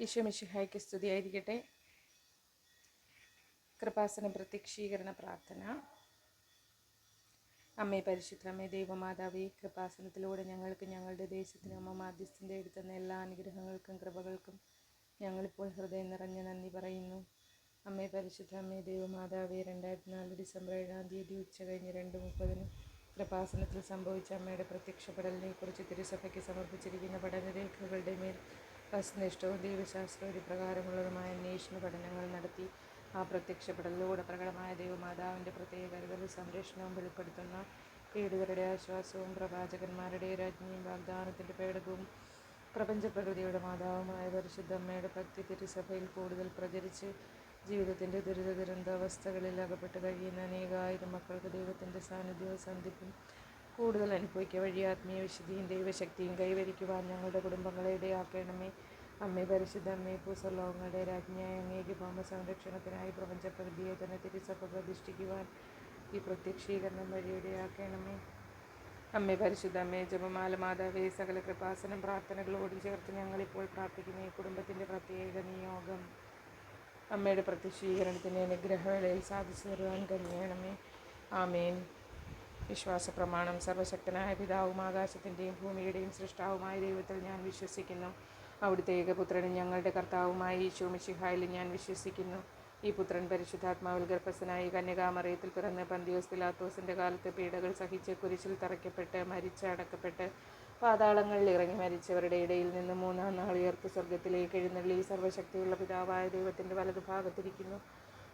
ഈശോ മിശിഹായ്ക്ക് സ്തുതിയായിരിക്കട്ടെ. കൃപാസന പ്രത്യക്ഷീകരണ പ്രാർത്ഥന. അമ്മേ പരിശുദ്ധ അമ്മേ ദൈവമാതാവേ, കൃപാസനത്തിലൂടെ ഞങ്ങൾക്ക് ഞങ്ങളുടെ ദേശത്തിന് അമ്മ മാധ്യസ്ഥം തേടിത്തന്ന എല്ലാ അനുഗ്രഹങ്ങൾക്കും കൃപകൾക്കും ഞങ്ങളിപ്പോൾ ഹൃദയം നിറഞ്ഞ നന്ദി പറയുന്നു. അമ്മേ പരിശുദ്ധ അമ്മേ ദൈവമാതാവേ, 2004 ഡിസംബർ 7-ാം തീയതി ഉച്ച കഴിഞ്ഞ് 2:30 കൃപാസനത്തിൽ സംഭവിച്ച അമ്മയുടെ പ്രത്യക്ഷപ്പെടലിനെ കുറിച്ച് തിരുസഭയ്ക്ക് സമർപ്പിച്ചിരിക്കുന്ന പഠനരേഖകളുടെ മേൽ വസ്തുനിഷ്ഠവും ദൈവശാസ്ത്ര പ്രകാരമുള്ളതുമായ അന്വേഷണ പഠനങ്ങൾ നടത്തി ആ പ്രത്യക്ഷപ്പെടലിലൂടെ പ്രകടമായ ദൈവമാതാവിൻ്റെ പ്രത്യേക കരുതൽ സംരക്ഷണവും വെളിപ്പെടുത്തുന്ന പീഡിതരുടെ ആശ്വാസവും പ്രവാചകന്മാരുടെ രാജ്ഞിയും വാഗ്ദാനത്തിൻ്റെ പേടകവും പ്രപഞ്ചപ്രകൃതിയുടെ മാതാവുമായ പരിശുദ്ധ അമ്മയുടെ ഭക്തി തിരുസഭയിൽ കൂടുതൽ പ്രചരിച്ച് ജീവിതത്തിൻ്റെ ദുരിതാവസ്ഥകളിൽ അകപ്പെട്ട് കഴിയുന്ന അനേകായിരം മക്കൾക്ക് ദൈവത്തിൻ്റെ സാന്നിധ്യവും സന്ധിപ്പും കൂടുതൽ അനുഭവിക്കുക വഴി ആത്മീയ വിശുദ്ധിയും ദൈവശക്തിയും കൈവരിക്കുവാൻ ഞങ്ങളുടെ കുടുംബങ്ങളെ ഇടയാക്കണമേ. അമ്മേ പരിശുദ്ധ അമ്മേ, ഭൂസ്വർലോകങ്ങളുടെ രാജ്ഞിയായ അങ്ങേക്ക് ഭൗമ സംരക്ഷണത്തിനായി പ്രപഞ്ചപ്രകൃതിയെ തന്നെ തിരുസഭ പ്രതിഷ്ഠിക്കുവാൻ ഈ പ്രത്യക്ഷീകരണം വഴി ഇടയാക്കണമേ. അമ്മേ പരിശുദ്ധ അമ്മേ, ജപമാല മാതാവേ, സകല കൃപാസനം പ്രാർത്ഥനകളോട് ചേർത്ത് ഞങ്ങളിപ്പോൾ പ്രാർത്ഥിക്കുന്ന ഈ കുടുംബത്തിൻ്റെ പ്രത്യേക നിയോഗം അമ്മയുടെ പ്രത്യക്ഷീകരണത്തിൻ്റെ അനുഗ്രഹവേളയിൽ സാധിച്ചു തരുവാൻ കഴിയണമേ. ആമേൻ. വിശ്വാസ പ്രമാണം. സർവശക്തനായ പിതാവും ആകാശത്തിൻ്റെയും ഭൂമിയുടെയും സൃഷ്ടാവുമായ ദൈവത്തിൽ ഞാൻ വിശ്വസിക്കുന്നു. അവിടുത്തെ ഏകപുത്രനും ഞങ്ങളുടെ കർത്താവുമായ ഈശോ മിശിഹായിൽ ഞാൻ വിശ്വസിക്കുന്നു. ഈ പുത്രൻ പരിശുദ്ധാത്മാവിൽ ഗർഭസ്ഥനായി കന്യകാമറിയത്തിൽ പിറന്ന് പന്തിയോസ് പിലാത്തോസിൻ്റെ കാലത്ത് പീഡകൾ സഹിച്ച് കുരിശിൽ തറയ്ക്കപ്പെട്ട് മരിച്ച് അടക്കപ്പെട്ട് പാതാളങ്ങളിൽ ഇറങ്ങി മരിച്ചവരുടെ ഇടയിൽ നിന്ന് 3-ാം നാൾ ഉയർത്ത് സ്വർഗത്തിലേക്ക് എഴുന്നള്ളി സർവ്വശക്തിയുള്ള പിതാവായ ദൈവത്തിൻ്റെ വലതുഭാഗത്തിരിക്കുന്നു.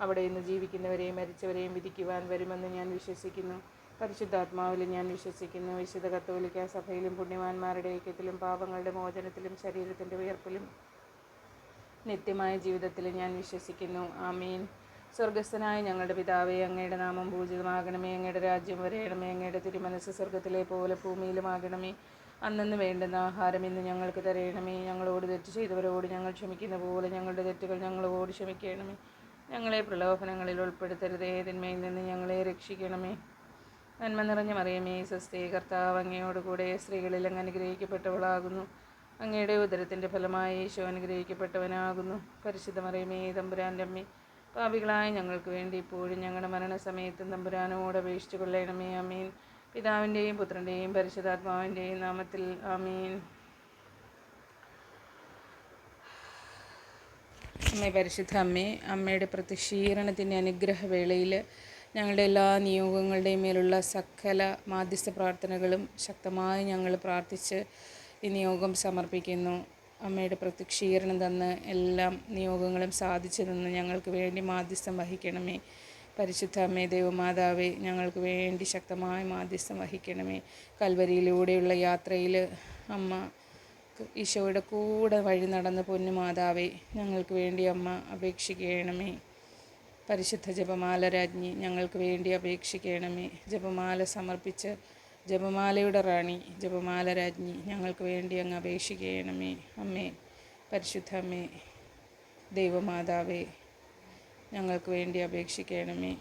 അവിടെ നിന്ന് ജീവിക്കുന്നവരെയും മരിച്ചവരെയും വിധിക്കുവാൻ വരുമെന്ന് ഞാൻ വിശ്വസിക്കുന്നു. പരിശുദ്ധാത്മാവിൽ ഞാൻ വിശ്വസിക്കുന്നു. വിശുദ്ധ കത്തോലിക്ക സഭയിലും പുണ്യവാന്മാരുടെ ഐക്യത്തിലും പാപങ്ങളുടെ മോചനത്തിലും ശരീരത്തിൻ്റെ ഉയർപ്പിലും നിത്യമായ ജീവിതത്തിലും ഞാൻ വിശ്വസിക്കുന്നു. ആമീൻ. സ്വർഗസ്ഥനായ ഞങ്ങളുടെ പിതാവേ, അങ്ങയുടെ നാമം പൂജിതമാകണമേ. അങ്ങയുടെ രാജ്യം വരയണമേ. അങ്ങയുടെ തിരുമനസ്സ് സ്വർഗത്തിലെ പോലെ ഭൂമിയിലുമാകണമേ. അന്നന്ന് വേണ്ടുന്ന ആഹാരം ഇന്ന് ഞങ്ങൾക്ക് തരയണമേ. ഞങ്ങളോട് തെറ്റ് ചെയ്തവരോട് ഞങ്ങൾ ക്ഷമിക്കുന്ന പോലെ ഞങ്ങളുടെ തെറ്റുകൾ ഞങ്ങളോട് ക്ഷമിക്കണമേ. ഞങ്ങളെ പ്രലോഭനങ്ങളിൽ ഉൾപ്പെടുത്തരുതേ, തിന്മയിൽ നിന്ന് ഞങ്ങളെ രക്ഷിക്കണമേ. നന്മ നിറഞ്ഞ മറിയമേ, സ്വസ്തി, കർത്താവ് അങ്ങയോടുകൂടെ സ്ത്രീകളിൽ അങ്ങ് അനുഗ്രഹിക്കപ്പെട്ടവളാകുന്നു. അങ്ങയുടെ ഉദരത്തിൻ്റെ ഫലമായി ഈശോ അനുഗ്രഹിക്കപ്പെട്ടവനാകുന്നു. പരിശുദ്ധ മറിയമേ, തമ്പുരാൻ്റെ അമ്മേ, പാപികളായ ഞങ്ങൾക്ക് വേണ്ടി ഇപ്പോഴും ഞങ്ങളുടെ മരണസമയത്തും തമ്പുരാനോട് അപേക്ഷിച്ചു കൊള്ളണമേ. ആമീൻ. പിതാവിൻ്റെയും പുത്രൻ്റെയും പരിശുദ്ധാത്മാവിൻ്റെയും നാമത്തിൽ. ആമീൻ. അമ്മേ പരിശുദ്ധ അമ്മേ, അമ്മയുടെ പ്രത്യക്ഷീകരണത്തിൻ്റെ അനുഗ്രഹവേളയിൽ ഞങ്ങളുടെ എല്ലാ നിയോഗങ്ങളുടെയും മേലുള്ള സകല മാധ്യസ്ഥ പ്രാർത്ഥനകളും ശക്തമായി ഞങ്ങൾ പ്രാർത്ഥിച്ച് ഈ നിയോഗം സമർപ്പിക്കുന്നു. അമ്മയുടെ പ്രത്യക്ഷീകരണം തന്ന് എല്ലാ നിയോഗങ്ങളും സാധിച്ചു തന്ന് ഞങ്ങൾക്ക് വേണ്ടി മാധ്യസ്ഥം വഹിക്കണമേ. പരിശുദ്ധ അമ്മേ ദൈവമാതാവേ, ഞങ്ങൾക്ക് വേണ്ടി ശക്തമായ മാധ്യസ്ഥം വഹിക്കണമേ. കൽവരിയിലൂടെയുള്ള യാത്രയിൽ അമ്മ ഈശോയുടെ കൂടെ വഴി നടന്ന പൊന്നുമാതാവേ, ഞങ്ങൾക്ക് വേണ്ടി അമ്മ അപേക്ഷിക്കണമേ. പരിശുദ്ധ ജപമാല രാജ്ഞി, ഞങ്ങൾക്ക് വേണ്ടി അപേക്ഷിക്കണമേ. ജപമാല സമർപ്പിച്ച് ജപമാലയുടെ റാണി ജപമാല രാജ്ഞി, ഞങ്ങൾക്ക് വേണ്ടി അങ്ങ് അപേക്ഷിക്കണമേ. അമ്മേ പരിശുദ്ധ അമ്മേ ദൈവമാതാവേ, ഞങ്ങൾക്ക് വേണ്ടി അപേക്ഷിക്കണമേ.